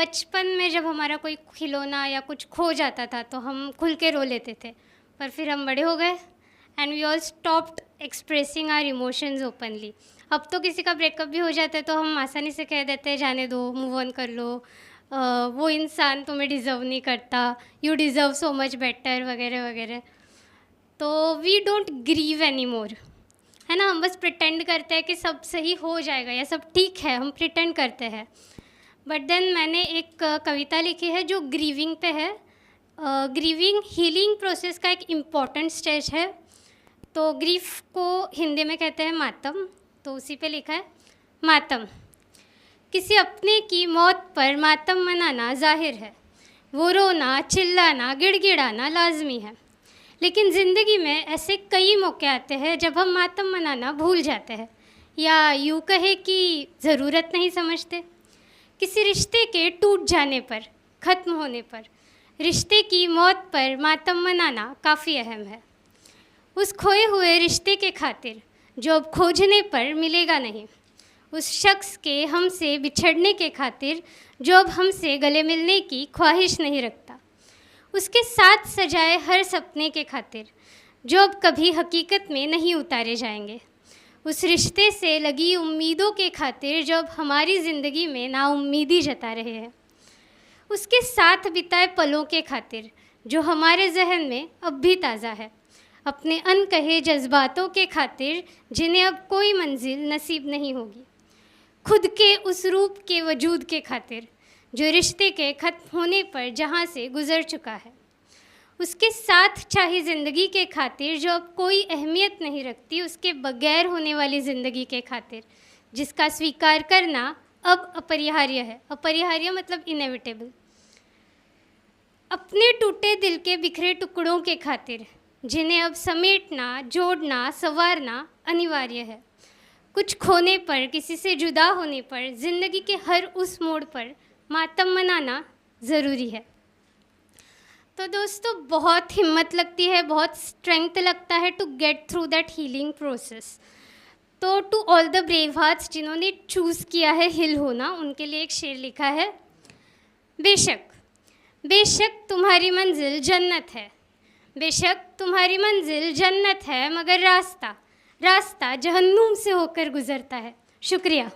बचपन में जब हमारा कोई खिलौना या कुछ खो जाता था तो हम खुल के रो लेते थे, पर फिर हम बड़े हो गए and we all stopped expressing our emotions openly. अब तो किसी का ब्रेकअप भी हो जाता है तो हम आसानी से कह देते हैं जाने दो, मूव ऑन कर लो, वो इंसान तुम्हें डिज़र्व नहीं करता, you deserve so much better वगैरह वगैरह। तो we don't grieve any more, है ना। हम बस प्रिटेंड करते हैं कि सब सही हो जाएगा या सब ठीक है, हम प्रिटेंड करते हैं। बट देन मैंने एक कविता लिखी है जो ग्रीविंग पे है। ग्रीविंग हीलिंग प्रोसेस का एक इम्पॉर्टेंट स्टेज है। तो ग्रीफ को हिंदी में कहते हैं मातम, तो उसी पे लिखा है मातम। किसी अपने की मौत पर मातम मनाना जाहिर है, वो रोना, चिल्लाना, गिड़गिड़ाना लाजमी है। लेकिन ज़िंदगी में ऐसे कई मौके आते हैं जब हम मातम मनाना भूल जाते हैं, या यूँ कहे कि ज़रूरत नहीं समझते। किसी रिश्ते के टूट जाने पर, ख़त्म होने पर, रिश्ते की मौत पर मातम मनाना काफ़ी अहम है। उस खोए हुए रिश्ते के खातिर जो अब खोजने पर मिलेगा नहीं, उस शख्स के हमसे बिछड़ने के खातिर जो अब हमसे गले मिलने की ख्वाहिश नहीं रखता, उसके साथ सजाए हर सपने के खातिर जो अब कभी हकीकत में नहीं उतारे जाएंगे, उस रिश्ते से लगी उम्मीदों के खातिर जो अब हमारी ज़िंदगी में नाउम्मीदी जता रहे हैं, उसके साथ बिताए पलों के खातिर जो हमारे जहन में अब भी ताज़ा है, अपने अनकहे जज्बातों के खातिर जिन्हें अब कोई मंजिल नसीब नहीं होगी, खुद के उस रूप के वजूद के खातिर जो रिश्ते के ख़त्म होने पर जहाँ से गुज़र चुका है, उसके साथ चाही ज़िंदगी के खातिर जो अब कोई अहमियत नहीं रखती, उसके बगैर होने वाली ज़िंदगी के खातिर जिसका स्वीकार करना अब अपरिहार्य है। अपरिहार्य मतलब इनेविटेबल। अपने टूटे दिल के बिखरे टुकड़ों के खातिर जिन्हें अब समेटना, जोड़ना, संवारना अनिवार्य है। कुछ खोने पर, किसी से जुदा होने पर, ज़िंदगी के हर उस मोड़ पर मातम मनाना ज़रूरी है। तो दोस्तों, बहुत हिम्मत लगती है, बहुत स्ट्रेंथ लगता है to get through that healing process. तो to all the brave hearts जिन्होंने चूज़ किया है हिल होना, उनके लिए एक शेर लिखा है। बेशक बेशक तुम्हारी मंजिल जन्नत है, बेशक तुम्हारी मंजिल जन्नत है, मगर रास्ता रास्ता जहन्नुम से होकर गुज़रता है। शुक्रिया।